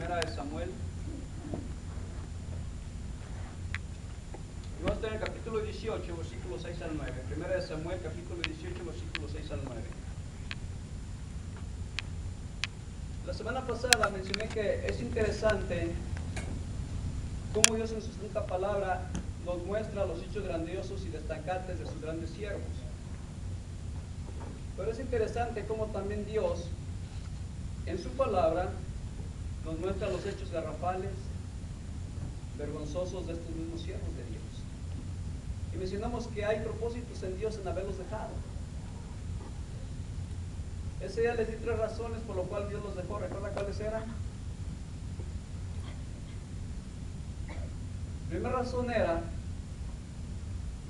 Primera de Samuel. Y vamos a estar en el capítulo 18, versículos 6 al 9. Primera de Samuel, capítulo 18, versículos 6 al 9. La semana pasada mencioné que es interesante cómo Dios en su santa palabra nos muestra los hechos grandiosos y destacantes de sus grandes siervos. Pero es interesante cómo también Dios en su palabra nos muestra los hechos garrafales, vergonzosos de estos mismos siervos de Dios. Y mencionamos que hay propósitos en Dios en haberlos dejado. Ese día les di 3 razones por lo cual Dios los dejó. ¿Recuerda cuáles eran? La primera razón era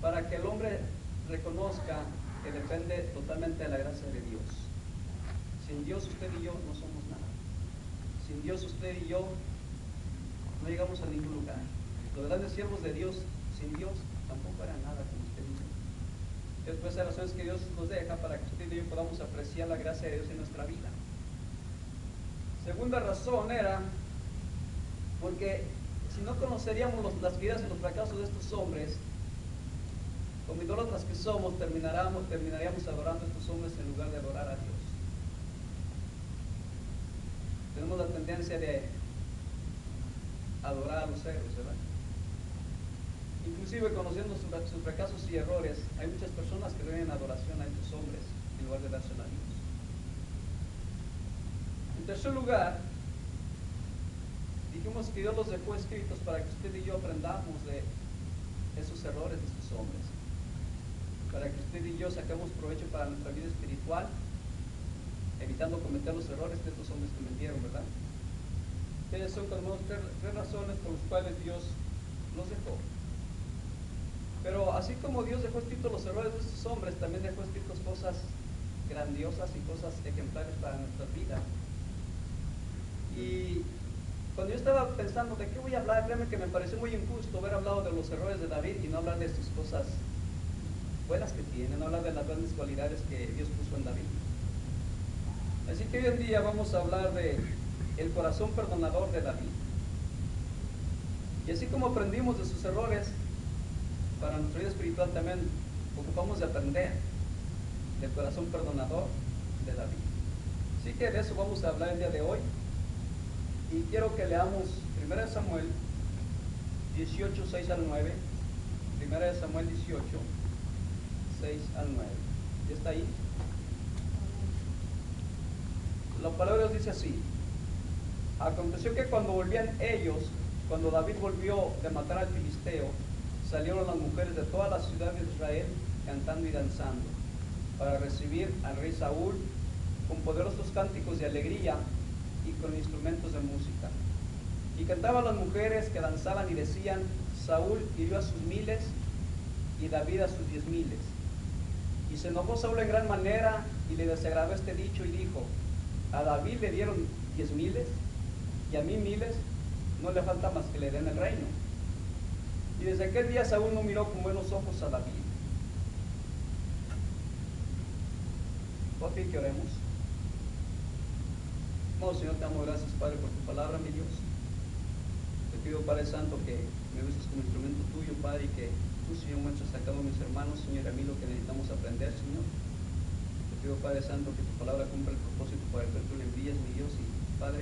para que el hombre reconozca que depende totalmente de la gracia de Dios. Sin Dios usted y yo no somos nada. Sin Dios usted y yo no llegamos a ningún lugar. Los grandes siervos de Dios, sin Dios, tampoco eran nada como usted y yo. Después hay razones que Dios nos deja para que usted y yo podamos apreciar la gracia de Dios en nuestra vida. Segunda razón era porque si no conoceríamos las vidas y los fracasos de estos hombres, como idólatras que somos, terminaríamos adorando a estos hombres en lugar de adorar a Dios. Tenemos la tendencia de adorar a los héroes, ¿verdad? Inclusive conociendo sus fracasos y errores, hay muchas personas que rinden adoración a estos hombres en lugar de dársela a Dios. En tercer lugar, dijimos que Dios los dejó escritos para que usted y yo aprendamos de esos errores de estos hombres, para que usted y yo saquemos provecho para nuestra vida espiritual, evitando cometer los errores que estos hombres cometieron, ¿verdad? Ustedes son como 3 razones por las cuales Dios los dejó. Pero así como Dios dejó escritos los errores de estos hombres, también dejó escritos cosas grandiosas y cosas ejemplares para nuestra vida. Y cuando yo estaba pensando de qué voy a hablar, créanme que me pareció muy injusto haber hablado de los errores de David y no hablar de sus cosas buenas que tiene, no hablar de las grandes cualidades que Dios puso en David. Así que hoy en día vamos a hablar de el corazón perdonador de David. Y así como aprendimos de sus errores, para nuestra vida espiritual también ocupamos de aprender del corazón perdonador de David. Así que de eso vamos a hablar el día de hoy. Y quiero que leamos 1 Samuel 18, 6 al 9. 1 Samuel 18, 6 al 9. ¿Ya está ahí? La palabra de Dios dice así: aconteció que cuando volvían ellos, cuando David volvió de matar al filisteo, salieron las mujeres de toda la ciudad de Israel cantando y danzando para recibir al rey Saúl con poderosos cánticos de alegría y con instrumentos de música. Y cantaban las mujeres que danzaban y decían: Saúl hirió a sus 1000 y David a sus 10,000. Y se enojó Saúl en gran manera y le desagradó este dicho y dijo: a David le dieron 10,000 y a mí 1000, no le falta más que le den el reino. Y desde aquel día Saúl no miró con buenos ojos a David. Por fin que oremos. Oh Señor, te damos gracias, Padre, por tu palabra, mi Dios. Te pido, Padre Santo, que me uses como instrumento tuyo, Padre, y que tú, Señor, muestres a cada uno de mis hermanos, Señor, a mí lo que necesitamos aprender, Señor. Te pido, Padre Santo, que tu palabra cumpla el propósito para el que tú le envías, mi Dios, y Padre,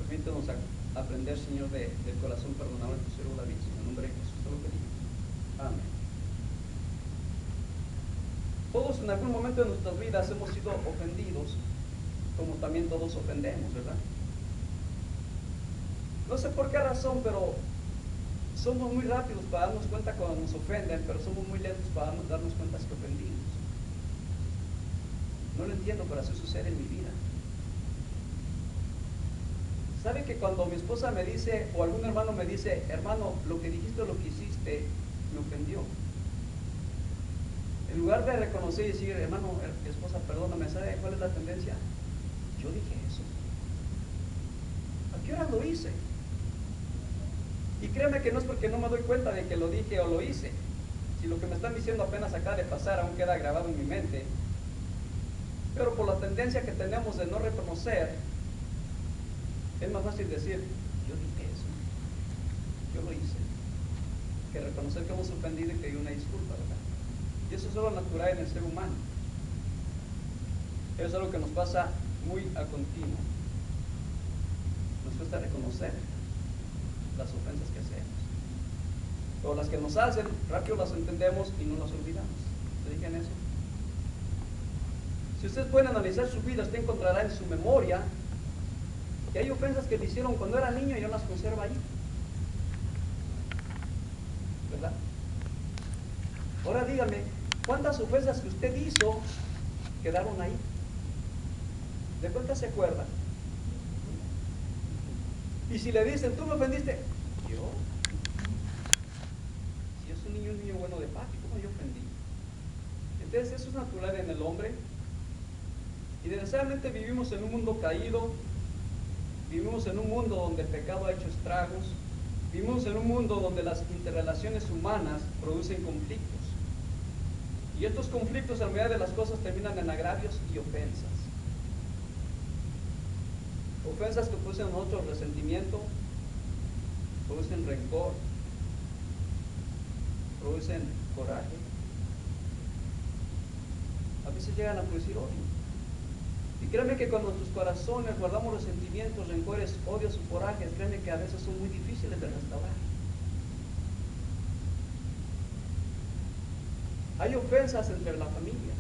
permítanos aprender, Señor, del corazón perdonador de tu siervo David, Señor. En nombre de Jesús te lo pedimos. Amén. Todos en algún momento de nuestras vidas hemos sido ofendidos, como también todos ofendemos, ¿verdad? No sé por qué razón, pero somos muy rápidos para darnos cuenta cuando nos ofenden, pero somos muy lentos para darnos cuenta que ofendimos. No lo entiendo, pero así sucede en mi vida. ¿Sabe que cuando mi esposa me dice, o algún hermano me dice: hermano, lo que dijiste o lo que hiciste me ofendió? En lugar de reconocer y decir: hermano, esposa, perdóname, ¿sabe cuál es la tendencia? Yo dije eso. ¿A qué hora lo hice? Y créeme que no es porque no me doy cuenta de que lo dije o lo hice. Si lo que me están diciendo apenas acaba de pasar, aún queda grabado en mi mente. Pero por la tendencia que tenemos de no reconocer, Es más fácil decir, yo dije eso, yo lo hice, que reconocer que hemos ofendido y pedir una disculpa, ¿verdad? Y eso es lo natural en el ser humano. Eso es algo que nos pasa muy a continuo. Nos cuesta reconocer las ofensas que hacemos. O las que nos hacen, rápido las entendemos y no las olvidamos. ¿Se digan eso? Si ustedes pueden analizar su vida, usted encontrará en su memoria que hay ofensas que le hicieron cuando era niño y no las conserva ahí. ¿Verdad? Ahora dígame, ¿cuántas ofensas que usted hizo quedaron ahí? ¿De cuántas se acuerda? Y si le dicen, tú me ofendiste, ¿yo? Si es un niño bueno de paz, ¿cómo yo ofendí? Entonces eso es natural en el hombre. Y desgraciadamente vivimos en un mundo caído, vivimos en un mundo donde el pecado ha hecho estragos, vivimos en un mundo donde las interrelaciones humanas producen conflictos. Y estos conflictos, en realidad de las cosas, terminan en agravios y ofensas. Ofensas que producen en nosotros resentimiento, producen rencor, producen coraje. A veces llegan a producir odio. Y créanme que cuando nuestros corazones guardamos resentimientos, rencores, odios o corajes, créanme que a veces son muy difíciles de restaurar. Hay ofensas entre la familia,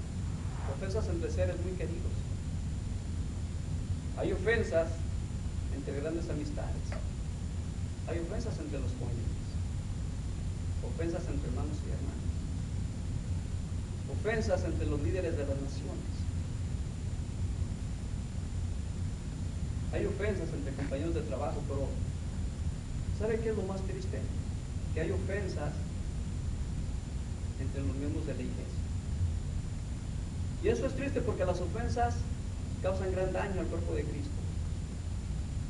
ofensas entre seres muy queridos. Hay ofensas entre grandes amistades. Hay ofensas entre los cónyuges. Ofensas entre hermanos y hermanas. Ofensas entre los líderes de las naciones. Hay ofensas entre compañeros de trabajo, pero ¿sabe qué es lo más triste? Que hay ofensas entre los miembros de la iglesia. Y eso es triste porque las ofensas causan gran daño al cuerpo de Cristo.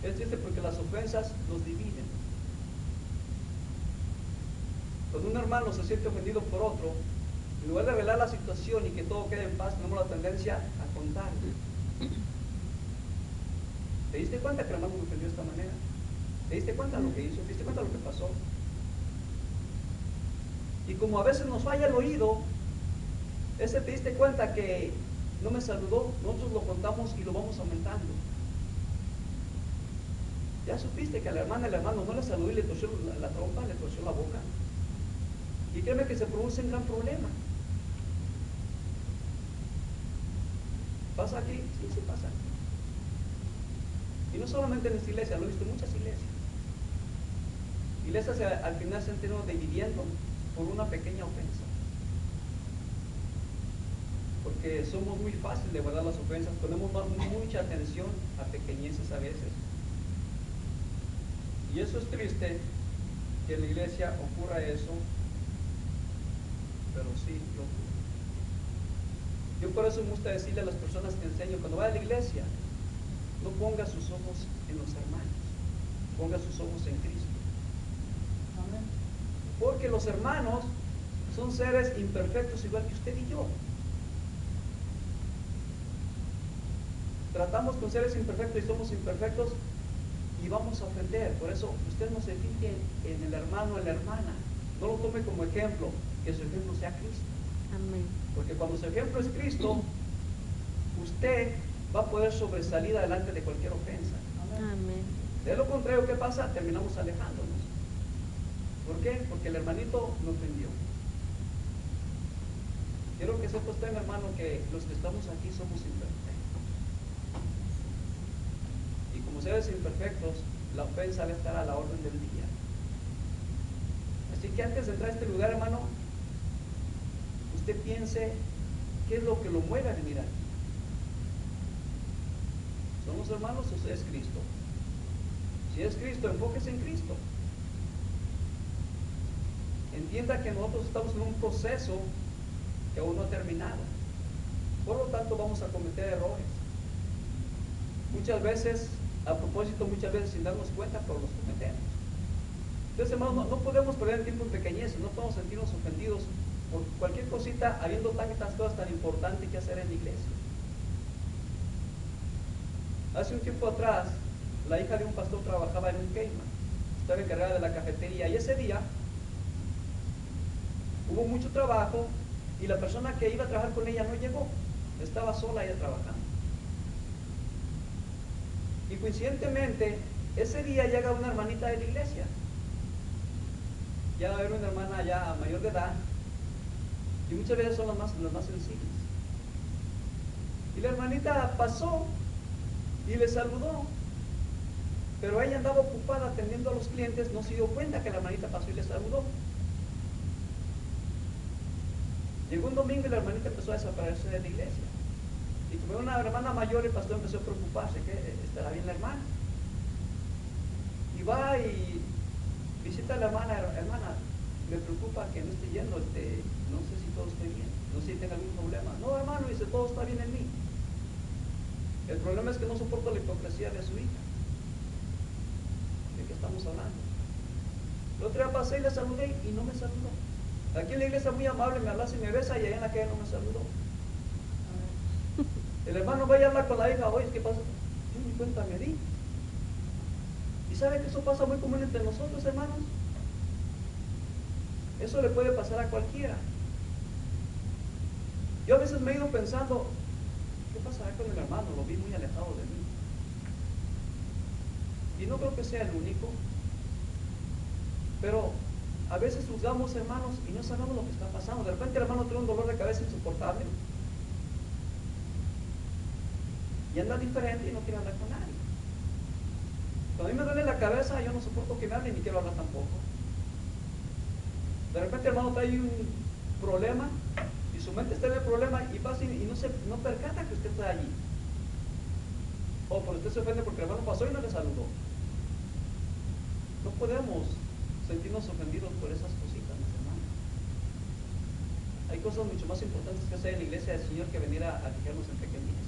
Es triste porque las ofensas nos dividen. Cuando un hermano se siente ofendido por otro, en lugar de revelar la situación y que todo quede en paz, tenemos la tendencia a contar. ¿Te diste cuenta que el hermano me ofendió de esta manera? ¿Te diste cuenta de lo que hizo? ¿Te diste cuenta de lo que pasó? Y como a veces nos falla el oído, ese te diste cuenta que no me saludó, nosotros lo contamos y lo vamos aumentando. Ya supiste que a la hermana, el hermano no le saludó y le torció la trompa, le torció la boca. Y créeme que se produce un gran problema. ¿Pasa aquí? Sí, sí pasa. Y no solamente en esta iglesia, lo he visto en muchas iglesias. Iglesias al final se han tenido dividiendo por una pequeña ofensa. Porque somos muy fáciles de guardar las ofensas, ponemos mucha atención a pequeñeces a veces. Y eso es triste, que en la iglesia ocurra eso, pero sí lo ocurre. Yo por eso me gusta decirle a las personas que enseño, cuando vaya a la iglesia, no ponga sus ojos en los hermanos, ponga sus ojos en Cristo. Amén. Porque los hermanos son seres imperfectos igual que usted y yo. Tratamos con seres imperfectos y somos imperfectos y vamos a ofender. Por eso usted no se fije en el hermano o en la hermana. No lo tome como ejemplo, que su ejemplo sea Cristo. Amén. Porque cuando su ejemplo es Cristo, usted va a poder sobresalir adelante de cualquier ofensa. Amén. De lo contrario, ¿qué pasa? Terminamos alejándonos. ¿Por qué? Porque el hermanito me ofendió. Quiero que sepa usted, mi hermano, que los que estamos aquí somos imperfectos. Y como seres imperfectos, la ofensa debe estar a la orden del día. Así que antes de entrar a este lugar, hermano, usted piense qué es lo que lo mueve a venir aquí. ¿Son los hermanos o es Cristo? Si es Cristo, enfóquese en Cristo. Entienda que nosotros estamos en un proceso que aún no ha terminado. Por lo tanto, vamos a cometer errores. Muchas veces, a propósito, muchas veces sin darnos cuenta, pero los cometemos. Entonces, hermanos, no podemos perder el tiempo en pequeñeces, no podemos sentirnos ofendidos por cualquier cosita, habiendo tantas cosas tan importantes que hacer en la iglesia. Hace un tiempo atrás, la hija de un pastor trabajaba en un Kmart, estaba encargada de la cafetería, y ese día hubo mucho trabajo y la persona que iba a trabajar con ella no llegó, estaba sola ella trabajando. Y coincidentemente, ese día llega una hermanita de la iglesia. Ya era una hermana ya mayor de edad, y muchas veces son las más sensibles. Y la hermanita pasó y le saludó, pero ella andaba ocupada atendiendo a los clientes, no se dio cuenta que la hermanita pasó y le saludó. Llegó un domingo y la hermanita empezó a desaparecerse de la iglesia. Y como era una hermana mayor, el pastor empezó a preocuparse, que estará bien la hermana. Y va y visita a la hermana, me preocupa que no esté yendo, no sé si todo esté bien, no sé si tenga algún problema. No, hermano, dice, todo está bien en mí. El problema es que no soporto la hipocresía de su hija. ¿De qué estamos hablando? El otro día pasé y le saludé y no me saludó. Aquí en la iglesia muy amable, me abraza y me besa, y allá en la calle no me saludó. El hermano va y habla con la hija, oye, ¿qué pasa? Yo ni cuenta me di. ¿Y sabe que eso pasa muy común entre nosotros, hermanos? Eso le puede pasar a cualquiera. Yo a veces me he ido pensando, ¿qué pasará con el hermano? Lo vi muy alejado de mí. Y no creo que sea el único. Pero a veces juzgamos, hermanos, y no sabemos lo que está pasando. De repente el hermano tiene un dolor de cabeza insoportable y anda diferente y no quiere hablar con nadie. Cuando a mí me duele la cabeza, yo no soporto que me hable ni quiero hablar tampoco. De repente el hermano trae un problema y su mente está en el problema y pasa y no percata que usted está allí. O por usted se ofende porque el hermano pasó y no le saludó. No podemos sentirnos ofendidos por esas cositas, mis hermanos. Hay cosas mucho más importantes que hacer en la iglesia del Señor que venir a fijarnos en pequeñeces.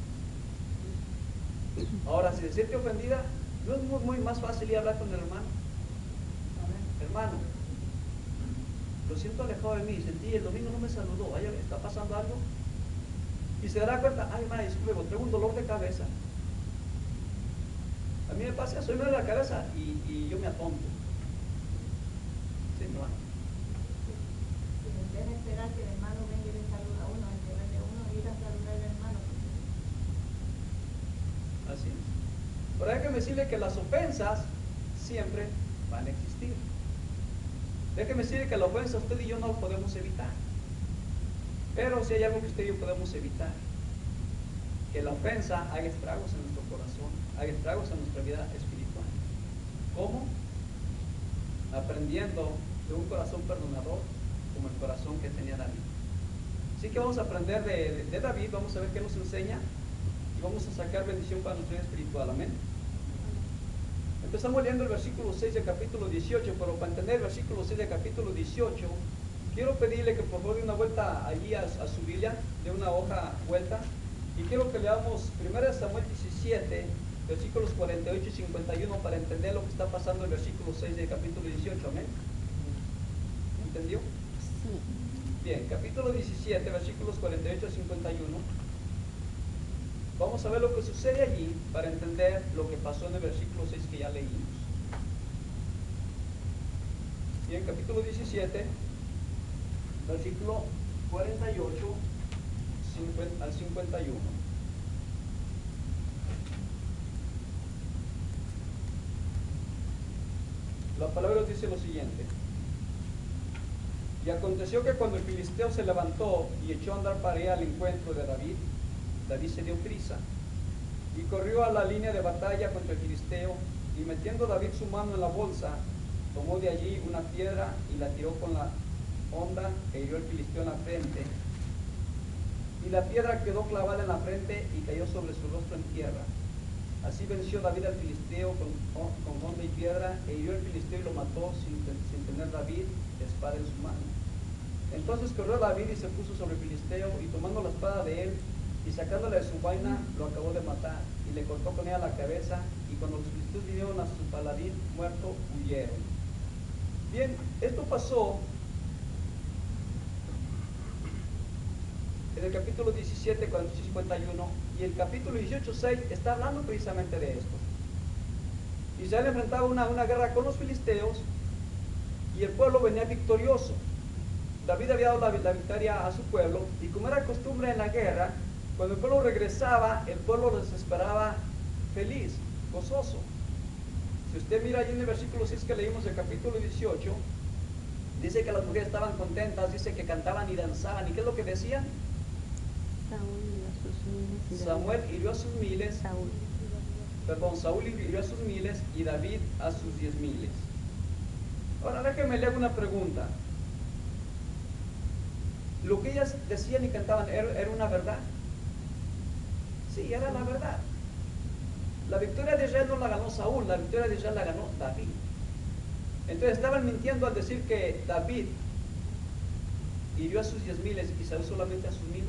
Ahora, si se siente ofendida, ¿no es muy más fácil ir a hablar con el hermano? Hermano, lo siento alejado de mí, sentí el domingo no me saludó, ¿está pasando algo? Y se dará cuenta, ay, hermana, disculpe, traigo un dolor de cabeza. A mí me pasa eso, me duele la cabeza y yo me atonto. Sí, hermano. En vez de esperar que el hermano venga y le saluda a uno, en vez de uno ir a saludar al hermano. Así es. Pero hay que decirle que las ofensas siempre van a existir. Déjeme decirle que la ofensa usted y yo no lo podemos evitar. Pero si hay algo que usted y yo podemos evitar, que la ofensa haga estragos en nuestro corazón, haga estragos en nuestra vida espiritual. ¿Cómo? Aprendiendo de un corazón perdonador como el corazón que tenía David. Así que vamos a aprender de David, vamos a ver qué nos enseña y vamos a sacar bendición para nuestra vida espiritual. Amén. Empezamos leyendo el versículo 6 del capítulo 18, pero para entender el versículo 6 del capítulo 18, quiero pedirle que por favor dé una vuelta allí a su Biblia, de una hoja vuelta, y quiero que leamos 1 Samuel 17, versículos 48 y 51 para entender lo que está pasando en el versículo 6 del capítulo 18, amén. ¿Entendió? Sí. Bien, capítulo 17, versículos 48 a 51. Vamos a ver lo que sucede allí para entender lo que pasó en el versículo 6 que ya leímos. Bien, capítulo 17, versículo 48 al 51. La palabra dice lo siguiente: y aconteció que cuando el filisteo se levantó y echó a andar para ir al encuentro de David, David se dio prisa y corrió a la línea de batalla contra el filisteo, y metiendo David su mano en la bolsa, tomó de allí una piedra y la tiró con la honda e hirió al filisteo en la frente. Y la piedra quedó clavada en la frente y cayó sobre su rostro en tierra. Así venció David al filisteo con honda y piedra, e hirió al filisteo y lo mató sin tener David espada en su mano. Entonces corrió David y se puso sobre el filisteo, y tomando la espada de él y sacándola de su vaina, lo acabó de matar, y le cortó con ella la cabeza, y cuando los filisteos vinieron a su paladín muerto, huyeron. Bien, esto pasó en el capítulo 17, 48 y 51, y el capítulo 18, 6 está hablando precisamente de esto. Israel enfrentaba una guerra con los filisteos y el pueblo venía victorioso. David había dado la victoria a su pueblo, y como era costumbre en la guerra, cuando el pueblo regresaba, el pueblo los esperaba feliz, gozoso. Si usted mira allí en el versículo 6 que leímos del capítulo 18, dice que las mujeres estaban contentas, dice que cantaban y danzaban. ¿Y qué es lo que decían? Samuel hirió a sus miles. Saúl hirió a sus miles y David a sus 10,000. Ahora déjenme leer una pregunta. ¿Lo que ellas decían y cantaban era una verdad? Sí, era la verdad. La victoria de Israel no la ganó Saúl, la victoria de Israel la ganó David. Entonces estaban mintiendo al decir que David hirió a sus 10,000 y Saúl solamente a sus 1,000.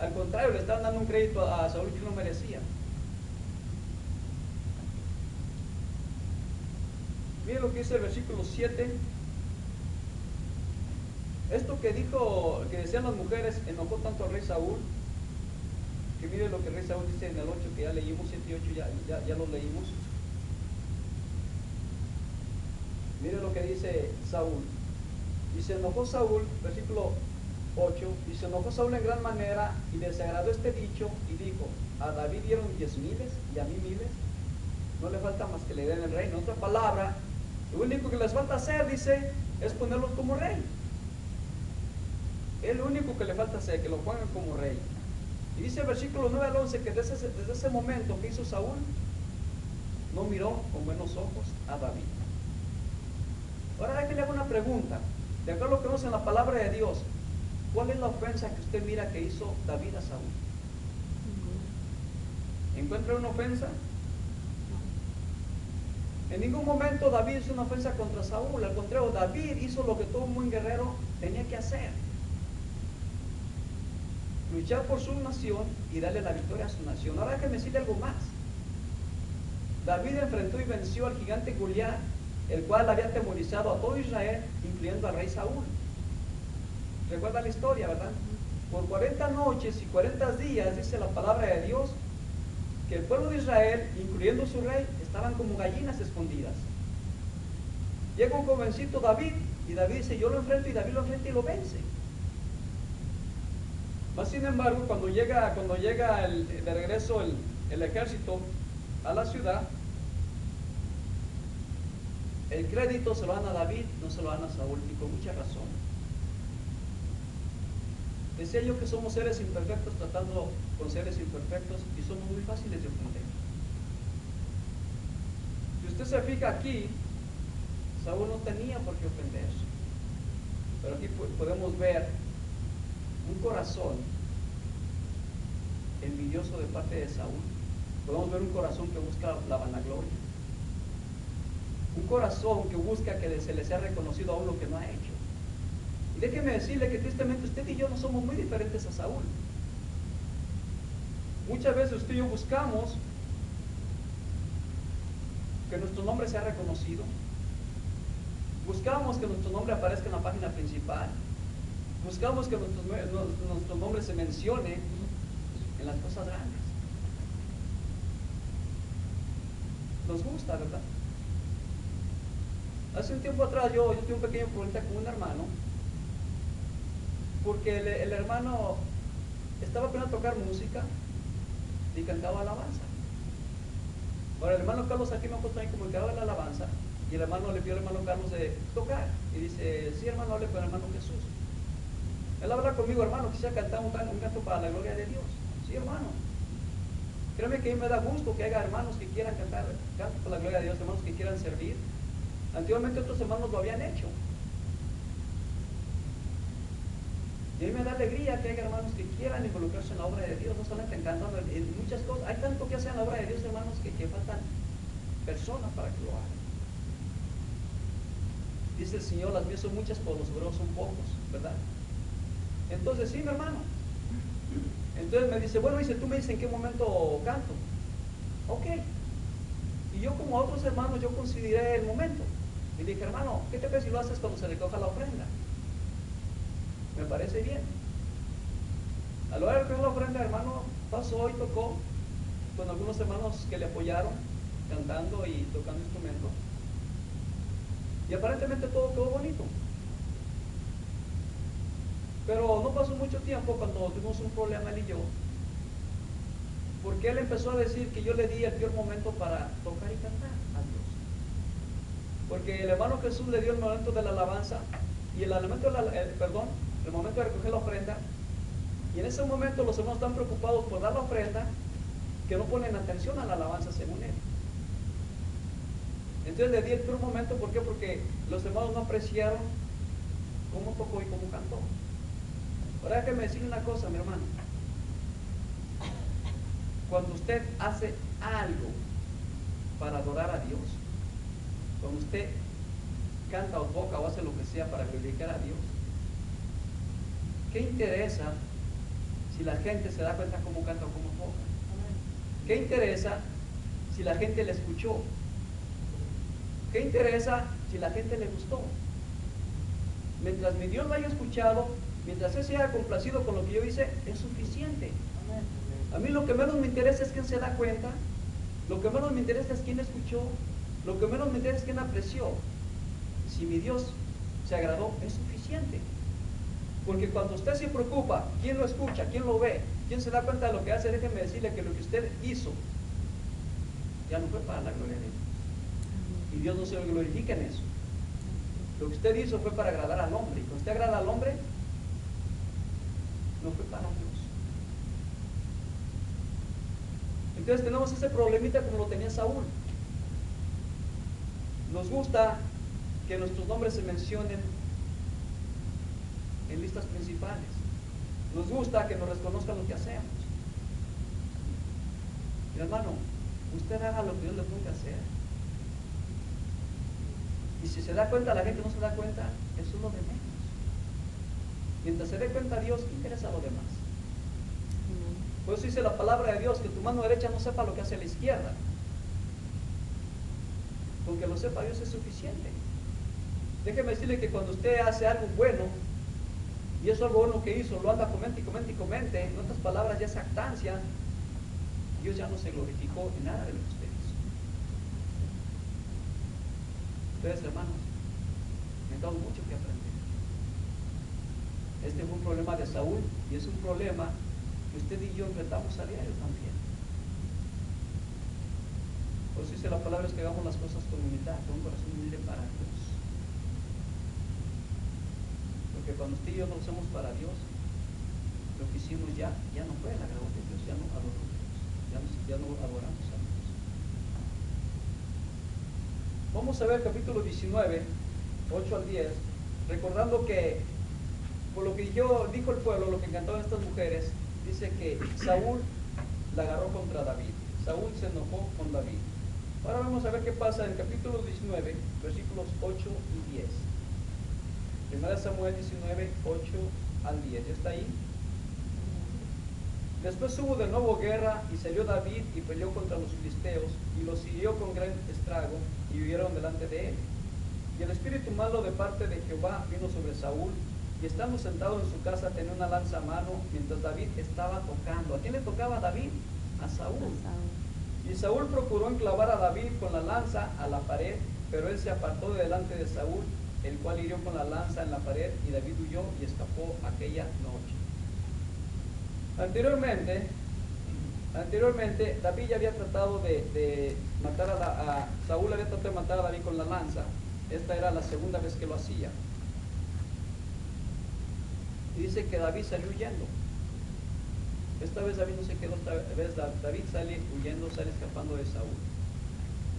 Al contrario, le estaban dando un crédito a Saúl que no merecía. Miren lo que dice el versículo 7. Esto que decían las mujeres, enojó tanto al rey Saúl, que miren lo que el rey Saúl dice en el 8, que ya leímos, 7 y 8 ya lo leímos. Miren lo que dice Saúl. Y se enojó Saúl, versículo 8, y se enojó Saúl en gran manera, y les agradó este dicho, y dijo: a David dieron 10,000 y a mí 1,000. No le falta más que le den el reino. En otra palabra, lo único que les falta hacer, dice, es ponerlos como rey. Es lo único que le falta hacer, que lo pongan como rey. Y dice el versículo 9 al 11 que desde ese momento que hizo Saúl, no miró con buenos ojos a David. Ahora déjenle hago una pregunta. De acuerdo a lo que vemos en la palabra de Dios, ¿cuál es la ofensa que usted mira que hizo David a Saúl? ¿Encuentra una ofensa? En ningún momento David hizo una ofensa contra Saúl. Al contrario, David hizo lo que todo un buen guerrero tenía que hacer: luchar por su nación y darle la victoria a su nación. Ahora déjeme decirle algo más. David enfrentó y venció al gigante Goliat, el cual había atemorizado a todo Israel, incluyendo al rey Saúl. Recuerda la historia, ¿verdad? Por 40 noches y 40 días, dice la palabra de Dios, que el pueblo de Israel, incluyendo su rey, estaban como gallinas escondidas. Llega un jovencito David, y David dice: yo lo enfrento, y David lo enfrenta y lo vence. Mas sin embargo, cuando llega de regreso el ejército a la ciudad, el crédito se lo dan a David, no se lo dan a Saúl, y con mucha razón. Decía yo que somos seres imperfectos tratando con seres imperfectos, y somos muy fáciles de ofender. Si usted se fija aquí, Saúl no tenía por qué ofenderse, pero aquí podemos ver un corazón envidioso de parte de Saúl. Podemos ver un corazón que busca la vanagloria, un corazón que busca que se le sea reconocido aún lo que no ha hecho. Y déjeme decirle que tristemente usted y yo no somos muy diferentes a Saúl. Muchas veces usted y yo buscamos que nuestro nombre sea reconocido, buscamos que nuestro nombre aparezca en la página principal, buscamos que nuestro nombre se mencione en las cosas grandes. Nos gusta, ¿verdad? Hace un tiempo atrás yo tuve un pequeño problema con un hermano, porque el hermano estaba aprendiendo a tocar música y cantaba alabanza. Ahora el hermano Carlos aquí me puso ahí como que daba la alabanza, y el hermano le pidió al hermano Carlos de tocar, y dice: sí, hermano, hable con el hermano Jesús. Él habla conmigo: hermano, quisiera cantar un canto para la gloria de Dios. Sí, hermano. Créeme que a mí me da gusto que haya hermanos que quieran cantar cantos para la gloria de Dios, hermanos que quieran servir. Antiguamente otros hermanos lo habían hecho. Y a mí me da alegría que haya hermanos que quieran involucrarse en la obra de Dios, no solamente cantando, en muchas cosas. Hay tanto que hacer en la obra de Dios, hermanos, que faltan personas para que lo hagan. Dice el Señor: las mías son muchas, pero los obreros son pocos, ¿verdad? Entonces, sí, mi hermano. Entonces me dice: bueno, dice, tú me dices en qué momento canto. Ok. Y yo, como a otros hermanos, yo consideré el momento. Y dije: hermano, ¿qué te parece si lo haces cuando se recoja la ofrenda? Me parece bien. A la hora de recoger la ofrenda, hermano pasó y tocó con algunos hermanos que le apoyaron. cantando y tocando instrumentos. Y aparentemente todo quedó bonito. Pero no pasó mucho tiempo cuando tuvimos un problema él y yo, porque él empezó a decir que yo le di el peor momento para tocar y cantar a Dios. Porque el hermano Jesús le dio el momento de la alabanza y el momento de recoger la ofrenda. Y en ese momento los hermanos están preocupados por dar la ofrenda, que no ponen atención a la alabanza según él. Entonces le di el peor momento, ¿por qué? Porque los hermanos no apreciaron cómo tocó y cómo cantó. Ahora déjeme decirle una cosa, mi hermano. Cuando usted hace algo para adorar a Dios, cuando usted canta o toca o hace lo que sea para glorificar a Dios, ¿qué interesa si la gente se da cuenta cómo canta o cómo toca? ¿Qué interesa si la gente le escuchó? ¿Qué interesa si la gente le gustó? Mientras mi Dios lo haya escuchado, mientras Él se haya complacido con lo que yo hice, es suficiente. A mí lo que menos me interesa es quién se da cuenta, lo que menos me interesa es quién escuchó, lo que menos me interesa es quién apreció. Si mi Dios se agradó, es suficiente. Porque cuando usted se preocupa, quién lo escucha, quién lo ve, quién se da cuenta de lo que hace, déjeme decirle que lo que usted hizo ya no fue para la gloria de Dios. Y Dios no se lo glorifica en eso. Lo que usted hizo fue para agradar al hombre. Y cuando usted agrada al hombre, no fue para Dios. Entonces tenemos ese problemita como lo tenía Saúl. Nos gusta que nuestros nombres se mencionen en listas principales. Nos gusta que nos reconozcan lo que hacemos. Mi hermano, usted haga lo que Dios le ponga a hacer. Y si se da cuenta, la gente no se da cuenta, eso es lo de menos. Mientras se dé cuenta Dios, ¿qué interesa lo demás? Por eso dice la palabra de Dios, que tu mano derecha no sepa lo que hace la izquierda. Con que lo sepa Dios es suficiente. Déjeme decirle que cuando usted hace algo bueno, y eso algo bueno que hizo, lo anda comente y comente y comente, en otras palabras ya es jactancia, Dios ya no se glorificó en nada de lo que usted hizo. Entonces, hermanos, necesitamos mucho que aprender. Este fue un problema de Saúl y es un problema que usted y yo enfrentamos a diario también. Por eso dice la palabra, es que hagamos las cosas con humildad, con un corazón humilde para Dios. Porque cuando usted y yo lo hacemos para Dios, lo que hicimos ya no fue el agrado de Dios, ya no adoramos a Dios, ya no adoramos a Dios. Vamos a ver capítulo 19, 8 al 10, recordando que por lo que dijo el pueblo, lo que cantaban estas mujeres, dice que Saúl la agarró contra David. Saúl se enojó con David. Ahora vamos a ver qué pasa en el capítulo 19, versículos 8 y 10. Primera Samuel 19, 8 al 10. ¿Ya está ahí? Después hubo de nuevo guerra y salió David y peleó contra los filisteos y los hirió con gran estrago y huyeron delante de él. Y el espíritu malo de parte de Jehová vino sobre Saúl y estando sentado en su casa tenía una lanza a mano mientras David estaba tocando. ¿A quién le tocaba a David? A Saúl. Y Saúl procuró enclavar a David con la lanza a la pared, pero él se apartó de delante de Saúl, el cual hirió con la lanza en la pared y David huyó y escapó aquella noche. Anteriormente David ya había tratado de matar a Saúl había tratado de matar a David con la lanza. Esta era la segunda vez que lo hacía. Y dice que David salió huyendo. Esta vez David no se quedó, esta vez David sale huyendo, sale escapando de Saúl.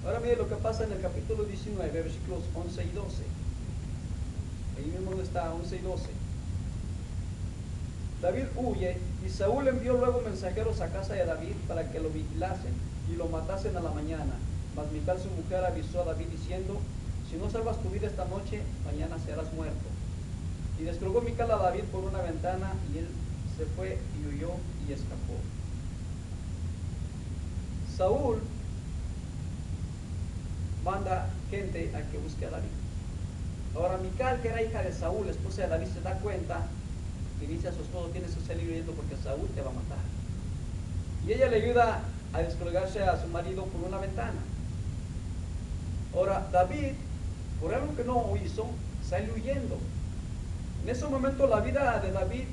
Ahora mire lo que pasa en el capítulo 19, versículos 11 y 12. Ahí mismo está 11 y 12. David huye y Saúl envió luego mensajeros a casa de David para que lo vigilasen y lo matasen a la mañana. Mas Mical su mujer avisó a David diciendo: si no salvas tu vida esta noche, mañana serás muerto. Y descolgó Mical a David por una ventana y él se fue y huyó y escapó. Saúl manda gente a que busque a David. Ahora Mical, que era hija de Saúl, esposa de David, se da cuenta y dice a su esposo: tienes que salir huyendo porque Saúl te va a matar. Y ella le ayuda a descolgarse a su marido por una ventana. Ahora, David, por algo que no hizo, sale huyendo. En ese momento la vida de David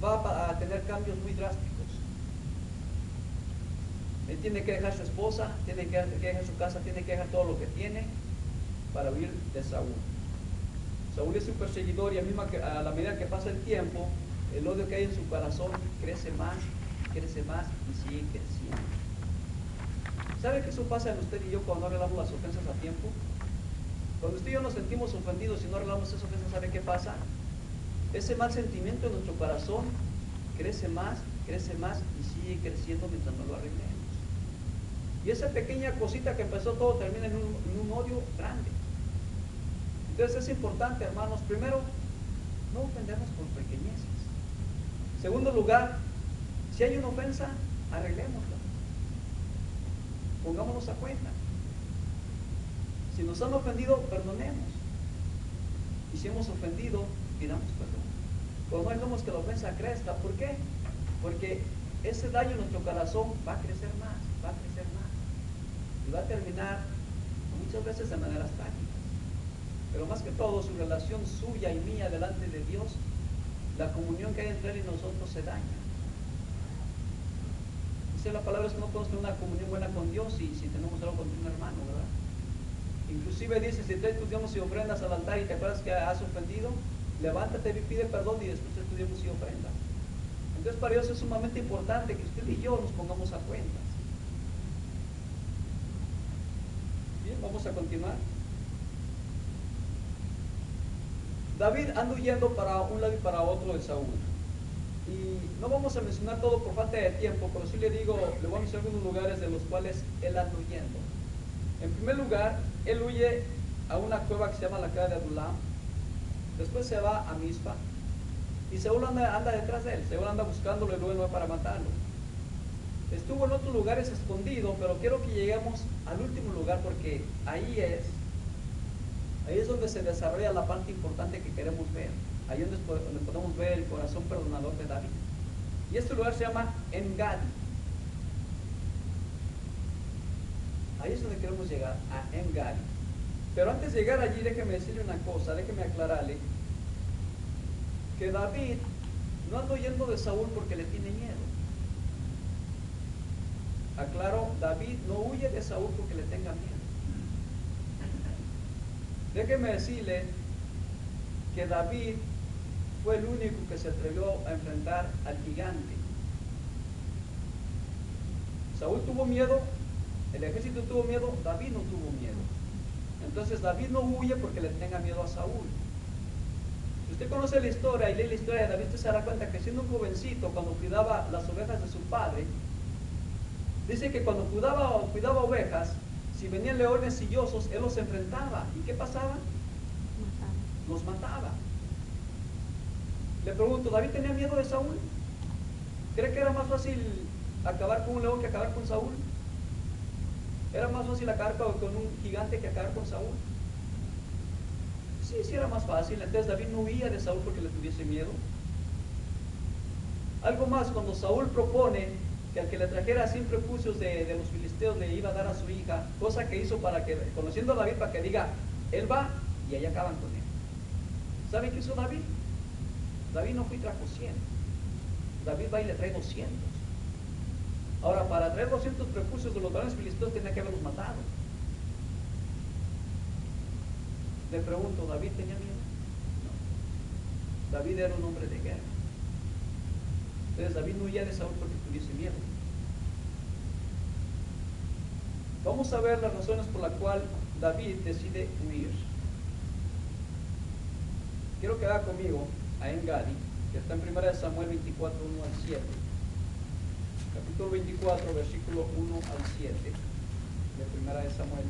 va a tener cambios muy drásticos. Él tiene que dejar su esposa, tiene que dejar su casa, tiene que dejar todo lo que tiene para huir de Saúl. Saúl es un perseguidor y a la medida que pasa el tiempo, el odio que hay en su corazón crece más y sigue creciendo. ¿Sabe que eso pasa en usted y yo cuando no arreglamos las ofensas a tiempo? Cuando usted y yo nos sentimos ofendidos y no arreglamos esas ofensas, ¿sabe qué pasa? Ese mal sentimiento en nuestro corazón crece más y sigue creciendo mientras no lo arreglemos. Y esa pequeña cosita que empezó todo termina en un odio grande. Entonces es importante, hermanos, primero, no ofendernos por pequeñeces. En segundo lugar, si hay una ofensa, arreglémosla. Pongámonos a cuenta. Si nos han ofendido, perdonemos. Y si hemos ofendido, pidamos perdón. Pero no dejemos que la ofensa crezca. ¿Por qué? Porque ese daño en nuestro corazón va a crecer más. Y va a terminar muchas veces de maneras trágicas. Pero más que todo, su relación suya y mía delante de Dios, la comunión que hay entre Él y nosotros se daña. Dice la palabra es que no podemos tener una comunión buena con Dios si tenemos algo contra un hermano, ¿verdad? Inclusive dice, si traes tus diezmos y ofrendas al altar y te acuerdas que has ofendido, levántate y pide perdón y después traes tus diezmos y ofrendas. Entonces para Dios es sumamente importante que usted y yo nos pongamos a cuentas. Bien, vamos a continuar. David anda huyendo para un lado y para otro de Saúl. Y no vamos a mencionar todo por falta de tiempo, pero sí le voy a mencionar algunos lugares de los cuales él anda huyendo. En primer lugar, él huye a una cueva que se llama la cueva de Adulam. Después se va a Mizpa. Y Saúl anda detrás de él. Saúl anda buscándolo y luego va para matarlo. Estuvo en otros lugares escondido, pero quiero que lleguemos al último lugar porque ahí es donde se desarrolla la parte importante que queremos ver. Ahí es donde podemos ver el corazón perdonador de David. Y este lugar se llama En-Gadi. Ahí es donde queremos llegar, a En-Gadi. Pero antes de llegar allí, déjeme decirle una cosa, déjeme aclararle que David no anda huyendo de Saúl porque le tiene miedo. Aclaro, David no huye de Saúl porque le tenga miedo. Déjeme decirle que David fue el único que se atrevió a enfrentar al gigante. Saúl tuvo miedo, el ejército tuvo miedo, David no tuvo miedo. Entonces David no huye porque le tenga miedo a Saúl. Si usted conoce la historia y lee la historia de David, usted se dará cuenta que siendo un jovencito, cuando cuidaba las ovejas de su padre, dice que cuando cuidaba ovejas, si venían leones y osos, él los enfrentaba. ¿Y qué pasaba? Los mataba. Le pregunto, ¿David tenía miedo de Saúl? ¿Cree que era más fácil acabar con un león que acabar con Saúl? ¿Era más fácil acabar con un gigante que acabar con Saúl? Sí era más fácil. Entonces David no huía de Saúl porque le tuviese miedo. Algo más, cuando Saúl propone que al que le trajera 100 prepucios de los filisteos le iba a dar a su hija, cosa que hizo para que, conociendo a David, para que diga, él va, y ahí acaban con él. ¿Saben qué hizo David? David no fue y trajo 100. David va y le trae 200. Ahora, para traer 200 prepucios de los varones filisteos tenía que haberlos matado. Le pregunto, ¿David tenía miedo? No. David era un hombre de guerra. Entonces David no huía de Saúl porque tuviese miedo. Vamos a ver las razones por las cuales David decide huir. Quiero que haga conmigo a En-Gadi, que está en 1 Samuel 24, 1 al 7. Capítulo 24, versículo 1 al 7 de 1 Samuel.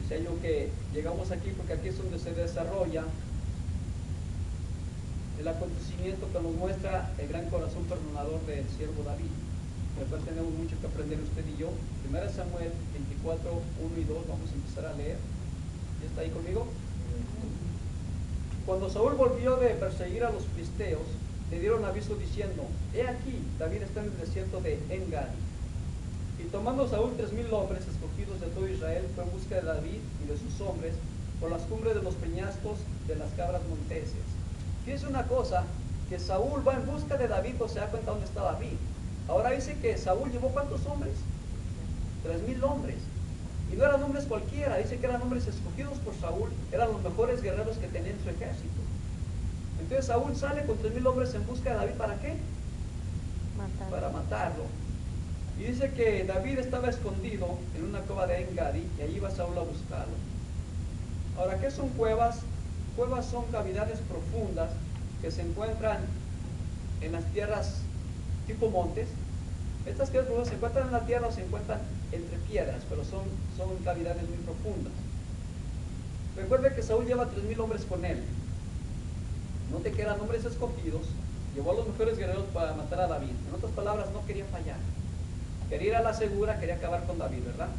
Decía yo que llegamos aquí porque aquí es donde se desarrolla el acontecimiento que nos muestra el gran corazón perdonador del siervo David, del cual tenemos mucho que aprender usted y yo. 1 Samuel 24, 1 y 2, vamos a empezar a leer. ¿Ya está ahí conmigo? Cuando Saúl volvió de perseguir a los filisteos, le dieron aviso diciendo, he aquí, David está en el desierto de En-Gadi. Y tomando Saúl 3,000 hombres escogidos de todo Israel fue en busca de David y de sus hombres por las cumbres de los peñascos de las cabras monteses. Fíjense una cosa, que Saúl va en busca de David, pues se da cuenta dónde está David. Ahora dice que Saúl llevó ¿cuántos hombres? 3,000 hombres. Y no eran hombres cualquiera, dice que eran hombres escogidos por Saúl, eran los mejores guerreros que tenía en su ejército. Entonces Saúl sale con 3,000 hombres en busca de David, ¿para qué? Para matarlo. Y dice que David estaba escondido en una cueva de En-Gadi y allí iba Saúl a buscarlo. Ahora, ¿qué son cuevas? Cuevas son cavidades profundas que se encuentran en las tierras tipo montes. Estas cavidades profundas se encuentran en la tierra o se encuentran entre piedras, pero son cavidades muy profundas. Recuerde que Saúl lleva 3,000 hombres con él. Note que eran hombres escogidos, llevó a los mejores guerreros para matar a David. En otras palabras, no quería fallar. Quería ir a la segura, quería acabar con David, ¿verdad?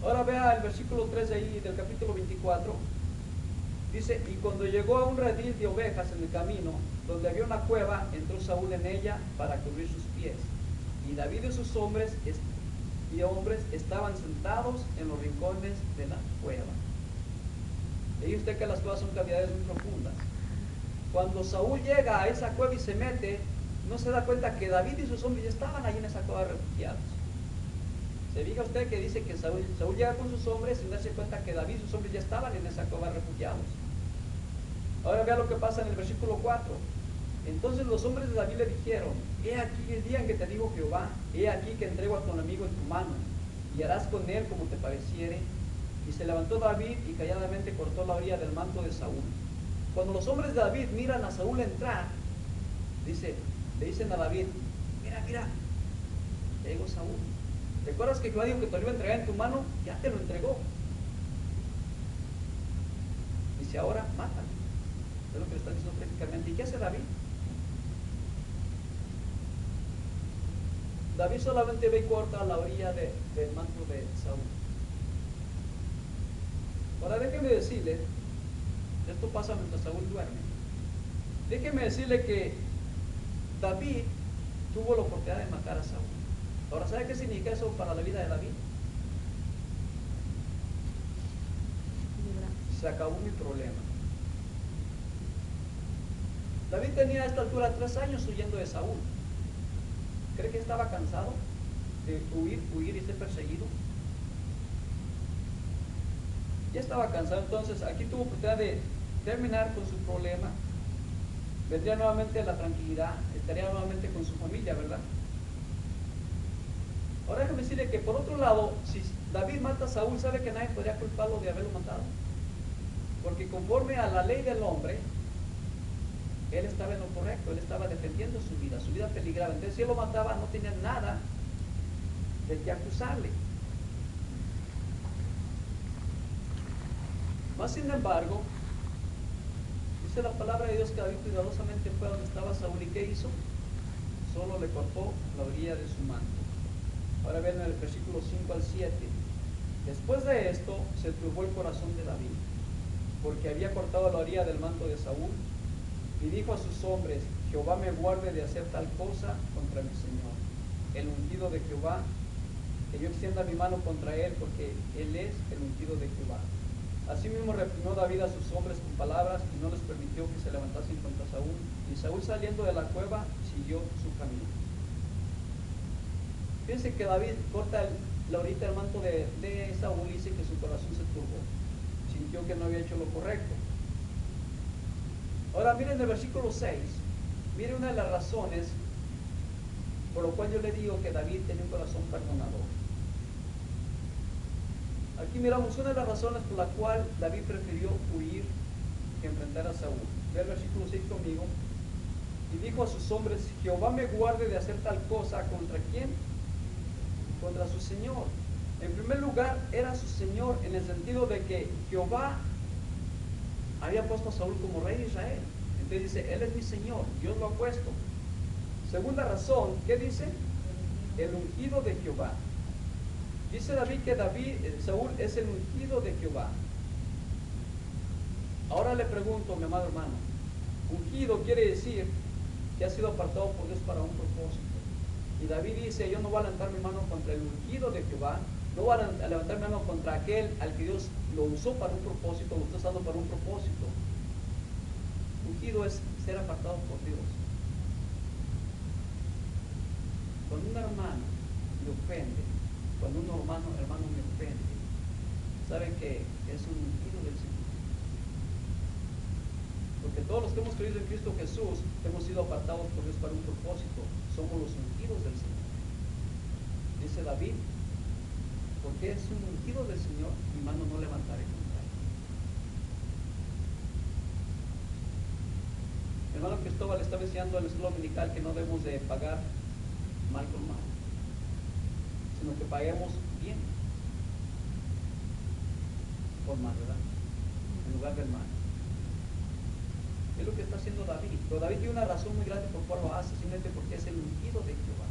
Ahora vea el versículo 3 de ahí, del capítulo 24. Dice, y cuando llegó a un redil de ovejas en el camino, donde había una cueva, entró Saúl en ella para cubrir sus pies. Y David y sus hombres estaban sentados en los rincones de la cueva. Veía usted que las cuevas son cavidades muy profundas. Cuando Saúl llega a esa cueva y se mete, no se da cuenta que David y sus hombres ya estaban ahí en esa cueva refugiados. Se fija usted que dice que Saúl llega con sus hombres sin darse cuenta que David y sus hombres ya estaban en esa cueva refugiados. Ahora vea lo que pasa en el versículo 4. Entonces los hombres de David le dijeron, he aquí el día en que te digo Jehová, he aquí que entrego a tu enemigo en tu mano, y harás con él como te pareciere. Y se levantó David y calladamente cortó la orilla del manto de Saúl. Cuando los hombres de David miran a Saúl entrar, le dicen a David, mira, ya llegó Saúl. ¿Recuerdas que Jehová dijo que te lo iba a entregar en tu mano? Ya te lo entregó. Dice, ahora mátalo. Es lo que le está diciendo prácticamente. ¿Y qué hace David? David solamente ve y corta la orilla del manto de Saúl. Ahora déjeme decirle, esto pasa mientras Saúl duerme. Déjeme decirle que David tuvo la oportunidad de matar a Saúl. Ahora, ¿sabe qué significa eso para la vida de David? Se acabó mi problema. David tenía a esta altura 3 años huyendo de Saúl. ¿Cree que estaba cansado de huir y ser perseguido? Ya estaba cansado, entonces aquí tuvo oportunidad de terminar con su problema. Vendría nuevamente la tranquilidad, estaría nuevamente con su familia, ¿verdad? Ahora déjame decirle que por otro lado, si David mata a Saúl, ¿sabe que nadie podría culparlo de haberlo matado? Porque conforme a la ley del hombre, él estaba en lo correcto, él estaba defendiendo su vida peligraba. Entonces si él lo mataba, no tenía nada de qué acusarle. Más sin embargo, dice la palabra de Dios que David cuidadosamente fue a donde estaba Saúl y ¿qué hizo? Solo le cortó la orilla de su manto. Ahora ven en el versículo 5 al 7. Después de esto se turbó el corazón de David, porque había cortado la orilla del manto de Saúl, y dijo a sus hombres, Jehová me guarde de hacer tal cosa contra mi Señor, el ungido de Jehová, que yo extienda mi mano contra él, porque él es el ungido de Jehová. Asimismo reprimió David a sus hombres con palabras y no les permitió que se levantasen contra Saúl, y Saúl saliendo de la cueva siguió su camino. Fíjense que David corta la orilla del manto de Saúl y dice que su corazón se turbó, sintió que no había hecho lo correcto. Ahora miren el versículo 6, miren una de las razones por lo cual yo le digo que David tenía un corazón perdonador. Aquí miramos una de las razones por la cual David prefirió huir que enfrentar a Saúl. Ve el versículo 6 conmigo. Y dijo a sus hombres, Jehová me guarde de hacer tal cosa. ¿Contra quién? Contra su Señor. En primer lugar, era su Señor en el sentido de que Jehová había puesto a Saúl como rey de Israel. Entonces dice, Él es mi Señor, Dios lo ha puesto. Segunda razón, ¿qué dice? El ungido de Jehová. Dice David que Saúl es el ungido de Jehová. Ahora le pregunto, mi amado hermano, ungido quiere decir que ha sido apartado por Dios para un propósito. Y David dice, yo no voy a levantar mi mano contra el ungido de Jehová, No voy a levantar mi mano contra aquel al que Dios lo usó para un propósito, lo está usando para un propósito. Ungido es ser apartado por Dios. Cuando un hermano me ofende, cuando un hermano me ofende, saben que es un ungido del Señor. Porque todos los que hemos creído en Cristo Jesús hemos sido apartados por Dios para un propósito. Somos los ungidos del Señor. Dice David, porque es un ungido del Señor, mi mano no levantaré contra él. El hermano Cristóbal estaba enseñando en la escuela dominical que no debemos de pagar mal con mal, sino que paguemos bien por mal, ¿verdad? En lugar del mal. Es lo que está haciendo David. Pero David tiene una razón muy grande por cual lo hace, simplemente porque es el ungido de Jehová.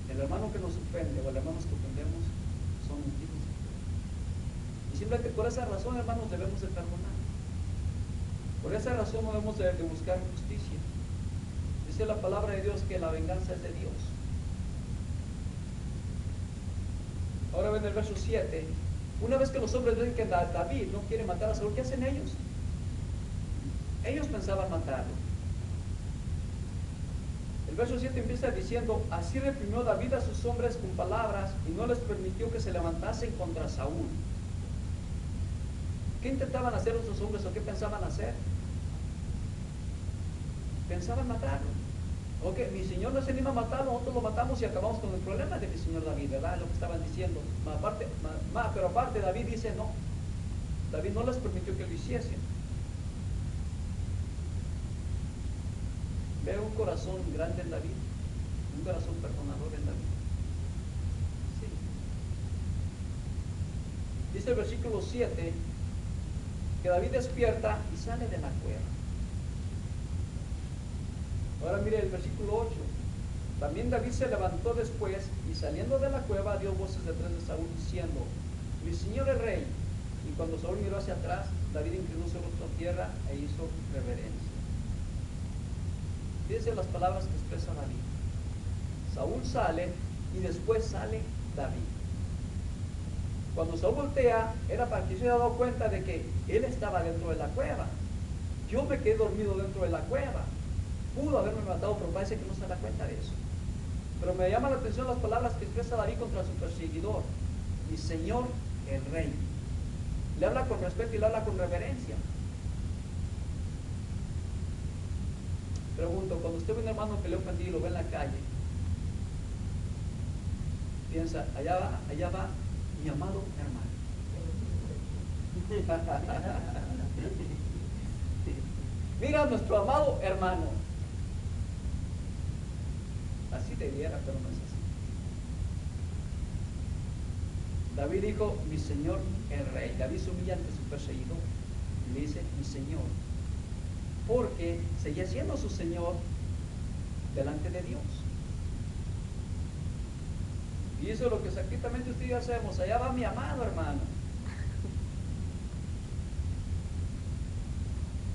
El hermano que nos ofende o el hermano que ofendemos son ungidos de Jehová. Y simplemente por esa razón, hermanos, debemos de perdonar. Por esa razón no debemos de buscar justicia. Dice la palabra de Dios que la venganza es de Dios. Ahora ven el verso 7. Una vez que los hombres ven que David no quiere matar a Saúl, ¿qué hacen ellos? Ellos pensaban matarlo. El verso 7 empieza diciendo, así reprimió David a sus hombres con palabras y no les permitió que se levantasen contra Saúl. ¿Qué intentaban hacer esos hombres o qué pensaban hacer? Pensaban matarlo. Ok, mi Señor no se anima a matarlo, nosotros lo matamos y acabamos con el problema de mi Señor David, ¿verdad? Es lo que estaban diciendo. Pero aparte David dice no. David no les permitió que lo hiciesen. Veo un corazón grande en David, un corazón perdonador en David. Sí. Dice el versículo 7 que David despierta y sale de la cueva. Ahora mire el versículo 8. También David se levantó después y saliendo de la cueva dio voces detrás de Saúl diciendo, mi señor el rey. Y cuando Saúl miró hacia atrás, David inclinó su rostro a tierra e hizo reverencia. Fíjense las palabras que expresa David. Saúl sale y después sale David. Cuando Saúl voltea, era para que se haya dado cuenta de que él estaba dentro de la cueva. Yo me quedé dormido dentro de la cueva. Pudo haberme matado, pero parece que no se da cuenta de eso. Pero me llama la atención las palabras que expresa David contra su perseguidor. Mi señor, el rey. Le habla con respeto y le habla con reverencia. Pregunto, cuando usted ve a un hermano que le ofendió y lo ve en la calle, piensa, allá va mi amado hermano. Mira a nuestro amado hermano. Así debiera, pero no es así. David dijo, mi señor el rey. David se humilla ante su perseguidor y le dice, mi señor, porque seguía siendo su señor delante de Dios. Y eso es lo que exactamente usted y yo hacemos. Allá va mi amado hermano.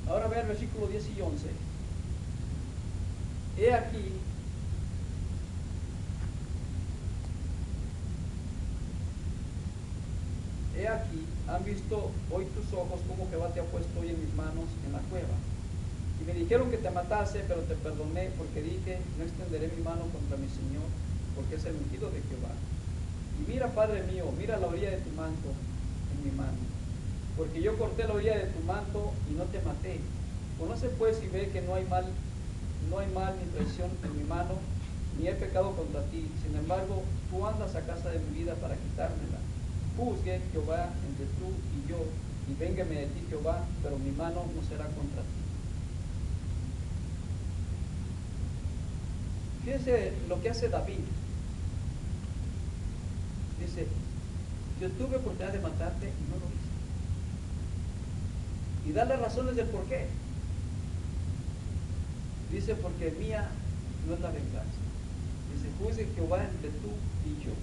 Ahora vea el versículo 10 y 11. He aquí, han visto hoy tus ojos cómo Jehová te ha puesto hoy en mis manos en la cueva. Y me dijeron que te matase, pero te perdoné porque dije, no extenderé mi mano contra mi Señor, porque es el ungido de Jehová. Y mira, Padre mío, mira la orilla de tu manto en mi mano, porque yo corté la orilla de tu manto y no te maté. Conoce pues y ve que no hay mal ni traición en mi mano, ni he pecado contra ti. Sin embargo, tú andas a casa de mi vida para quitármela. Juzgue Jehová entre tú y yo, y véngame de ti Jehová, pero mi mano no será contra ti. Fíjense lo que hace David. Dice, yo tuve oportunidad de matarte y no lo hice. Y da las razones del por qué. Dice, porque mía no es la venganza. Dice, juzgue Jehová entre tú y yo.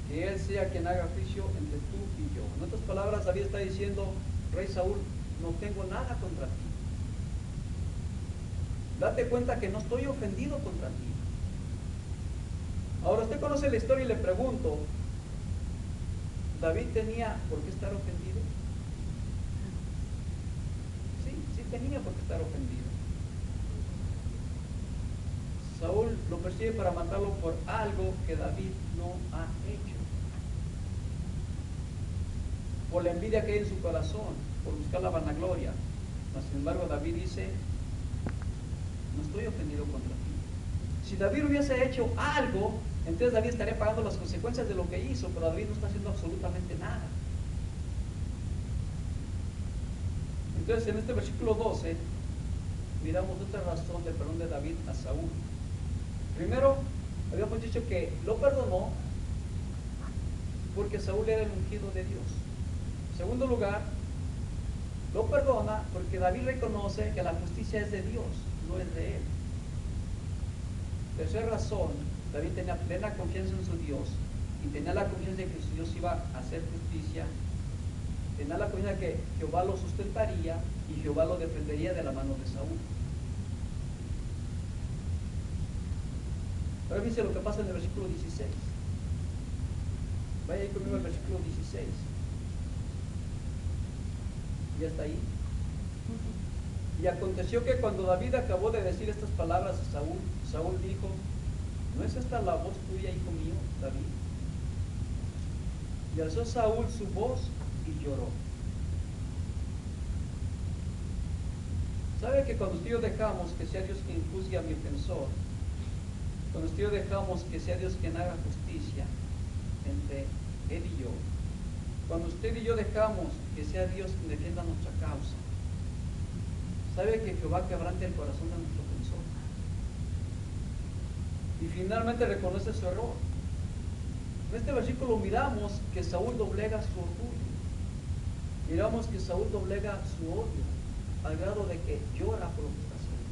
Que Él sea quien haga juicio entre tú y yo. En otras palabras, David está diciendo, Rey Saúl, no tengo nada contra ti. Date cuenta que no estoy ofendido contra ti. Ahora usted conoce la historia y le pregunto, ¿David tenía por qué estar ofendido? Sí tenía por qué estar ofendido. Saúl lo persigue para matarlo por algo que David no ha hecho. Por la envidia que hay en su corazón, por buscar la vanagloria. Mas, sin embargo, David dice, no estoy ofendido contra ti. Si David hubiese hecho algo, entonces David estaría pagando las consecuencias de lo que hizo, pero David no está haciendo absolutamente nada. Entonces, en este versículo 12, miramos otra razón del perdón de David a Saúl. Primero, habíamos dicho que lo perdonó porque Saúl era el ungido de Dios. En segundo lugar, lo perdona porque David reconoce que la justicia es de Dios, no es de él. Tercera razón, David tenía plena confianza en su Dios y tenía la confianza de que su Dios iba a hacer justicia. Tenía la confianza de que Jehová lo sustentaría y Jehová lo defendería de la mano de Saúl. Ahora dice lo que pasa en el versículo 16. Vaya ahí conmigo al versículo 16. ¿Ya está ahí? Y aconteció que cuando David acabó de decir estas palabras a Saúl, Saúl dijo, ¿no es esta la voz tuya, hijo mío, David? Y alzó Saúl su voz y lloró. ¿Sabe que cuando usted y yo dejamos que sea Dios quien juzgue a mi ofensor, cuando usted y yo dejamos que sea Dios quien haga justicia entre Él y yo, cuando usted y yo dejamos que sea Dios quien defienda nuestra causa, sabe que Jehová quebranta el corazón de nuestro ofensor y finalmente reconoce su error. En este versículo miramos que Saúl doblega su orgullo, miramos que Saúl doblega su odio al grado de que llora por lo que está haciendo.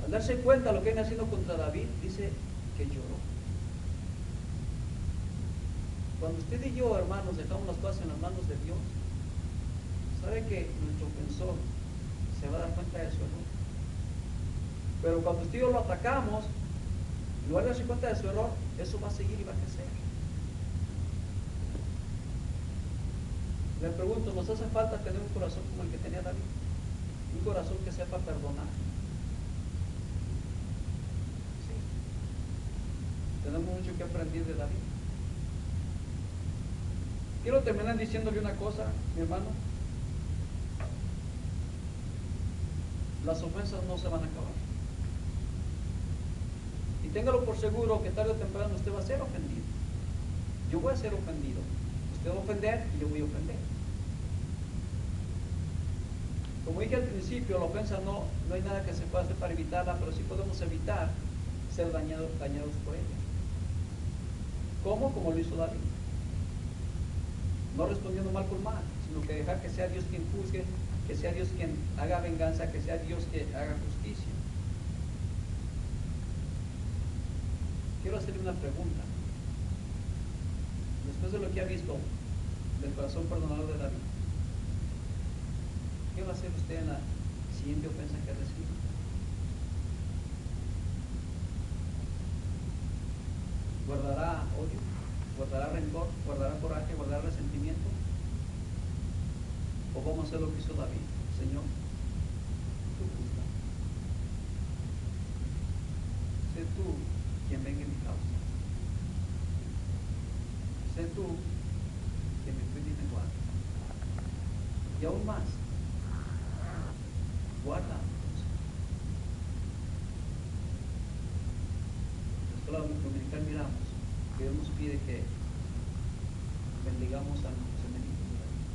Al darse cuenta de lo que viene haciendo contra David, dice que lloró. Cuando usted y yo, hermanos, dejamos las cosas en las manos de Dios, sabe que nuestro ofensor se va a dar cuenta de su error. Pero cuando usted y yo lo atacamos, en lugar de darse cuenta de su error, eso va a seguir y va a crecer. Le pregunto, ¿nos hace falta tener un corazón como el que tenía David? Un corazón que sepa perdonar. Sí. Tenemos mucho que aprender de David. Quiero terminar diciéndole una cosa, mi hermano. Las ofensas no se van a acabar. Y téngalo por seguro que tarde o temprano usted va a ser ofendido. Yo voy a ser ofendido. Usted va a ofender y yo voy a ofender. Como dije al principio, la ofensa no hay nada que se pueda hacer para evitarla, pero sí podemos evitar ser dañados por ella. ¿Cómo? Como lo hizo David. No respondiendo mal por mal, sino que dejar que sea Dios quien juzgue, que sea Dios quien haga venganza, que sea Dios quien haga justicia. Quiero hacerle una pregunta. Después de lo que ha visto del corazón perdonador de David, ¿qué va a hacer usted en la siguiente ofensa que reciba? ¿Guardará odio? ¿Guardará rencor? ¿Guardará coraje? ¿Guardará resentimiento? ¿O vamos a hacer lo que hizo David? Señor, tú juzga. Sé tú quien venga en mi causa. Sé tú quien me cuide y me guarde. Y aún más, guarda. En la escuela dominical miramos que Dios nos pide que bendigamos a nuestros enemigos de la vida.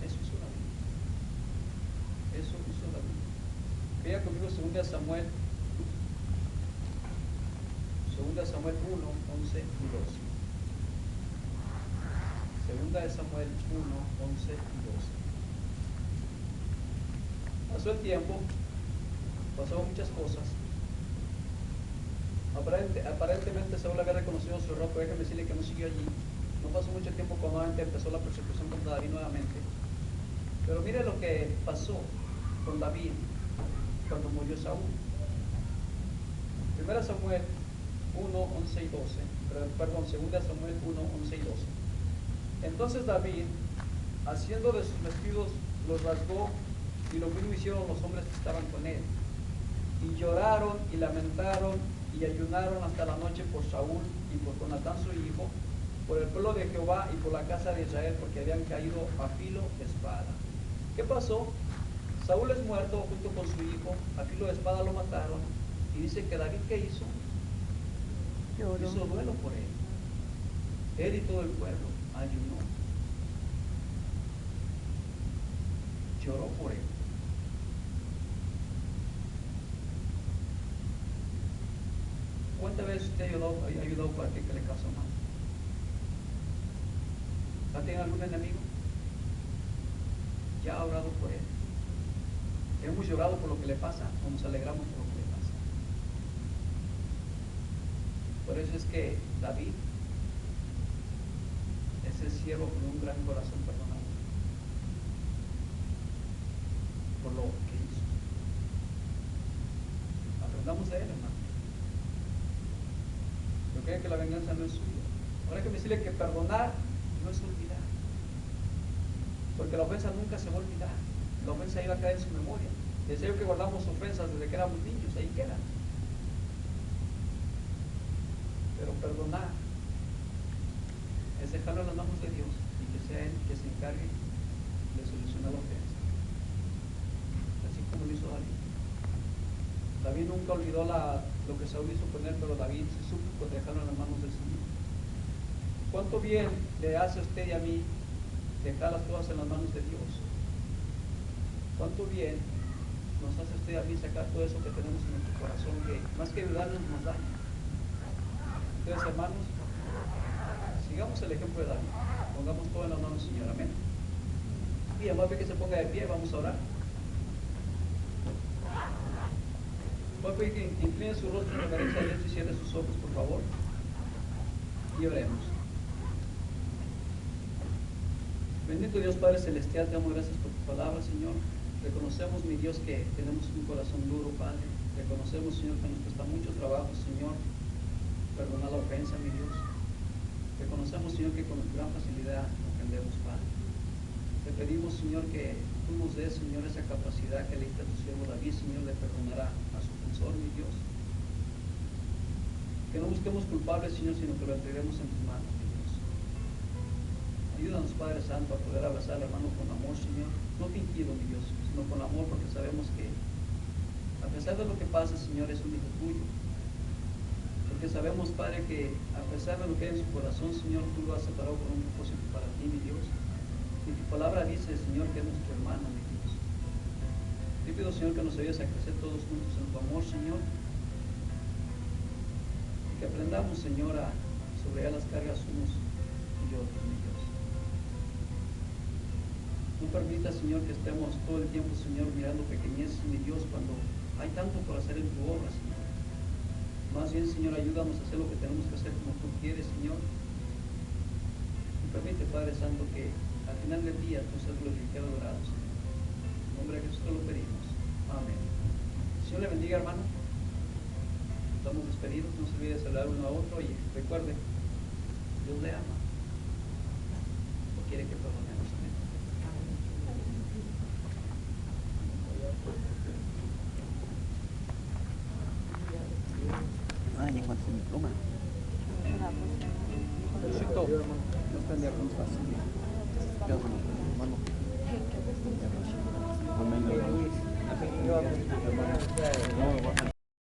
Eso hizo la vida. Eso hizo la vida. Vea conmigo 2 Samuel 1, 11 y 12. 2 Samuel 1, 11 y 12. Pasó el tiempo, pasaron muchas cosas. Aparentemente Saúl había reconocido su error, pero déjame decirle que no siguió allí. No pasó mucho tiempo cuando empezó la persecución contra David nuevamente. Pero mire lo que pasó con David cuando murió Saúl. 1 Samuel 1, 11 y 12, perdón, 2 Samuel 1, 11 y 12. Entonces David, haciendo de sus vestidos, los rasgó, y lo mismo hicieron los hombres que estaban con él. Y lloraron y lamentaron y ayunaron hasta la noche por Saúl y por Jonatán su hijo, por el pueblo de Jehová y por la casa de Israel, porque habían caído a filo de espada. ¿Qué pasó? Saúl es muerto junto con su hijo, a filo de espada lo mataron, y dice que David, ¿qué hizo? Lloró. Hizo duelo por él. Él y todo el pueblo ayunó. Lloró por él. ¿Cuántas veces usted ha ayudado para que le causó mal? ¿Ha tenido algún enemigo? Ya ha orado por él. Hemos llorado por lo que le pasa o nos alegramos por lo que le pasa. Por eso es que David es el siervo con un gran corazón perdonado por lo que hizo. Aprendamos de él, hermano. Yo creo que la venganza no es suya. Ahora hay que decirle que perdonar no es olvidar, porque la ofensa nunca se va a olvidar. La ofensa iba a caer en su memoria. Deseo que guardamos ofensas desde que éramos niños, ahí quedan. Pero perdonar es dejarlo en las manos de Dios y que sea Él que se encargue de solucionar la ofensa, así como lo hizo David. David nunca olvidó lo que Saúl hizo con él, pero David se supo dejarlo en las manos del Señor. ¿Cuánto bien le hace a usted y a mí dejar las cosas en las manos de Dios? ¿Cuánto bien nos hace usted y a mí sacar todo eso que tenemos en nuestro corazón, que más que ayudarnos nos daña? Entonces, hermanos, sigamos el ejemplo de David. Pongamos todo en las manos del Señor. Amén. Bien, más bien que se ponga de pie, vamos a orar. Voy a pedir que incline su rostro en reverencia a Dios y cierre sus ojos, por favor. Y oremos. Bendito Dios Padre Celestial, te damos gracias por tu palabra, Señor. Reconocemos, mi Dios, que tenemos un corazón duro, Padre. Reconocemos, Señor, que nos cuesta mucho trabajo, Señor, perdonar la ofensa, mi Dios. Reconocemos, Señor, que con gran facilidad ofendemos, Padre. Te pedimos, Señor, que tú nos des, Señor, esa capacidad que le diste a tu siervo David, Señor, de perdonar a su ofensor, mi Dios. Que no busquemos culpables, Señor, sino que lo entreguemos en tus manos, mi Dios. Ayúdanos, Padre Santo, a poder abrazar al hermano con amor, Señor. No fingido, mi Dios, sino con amor, porque sabemos que a pesar de lo que pasa, Señor, es un hijo tuyo. Porque sabemos, Padre, que a pesar de lo que hay en su corazón, Señor, tú lo has separado con un propósito para ti, mi Dios. Y tu palabra dice, Señor, que es nuestro hermano, mi Dios. Te pido, Señor, que nos ayudes a crecer todos juntos en tu amor, Señor. Y que aprendamos, Señor, a sobrellevar las cargas unos y otros, mi Dios. No permita, Señor, que estemos todo el tiempo, Señor, mirando pequeñeces, mi Dios, cuando hay tanto por hacer en tu obra, Señor. Más bien, Señor, ayúdanos a hacer lo que tenemos que hacer como tú quieres, Señor. Y permite, Padre Santo, que al final del día tú seas glorificado y adorado, Señor. En nombre de Jesús te lo pedimos. Amén. El Señor le bendiga, hermano. Estamos despedidos, no se olvide de saludar uno a otro y recuerde, Dios le ama o quiere que perdonemos. Amén. Ah, ya encontré mi pluma. Felicito. Dios bendiga con nosotros. Dios, hermano. Luis, hermano.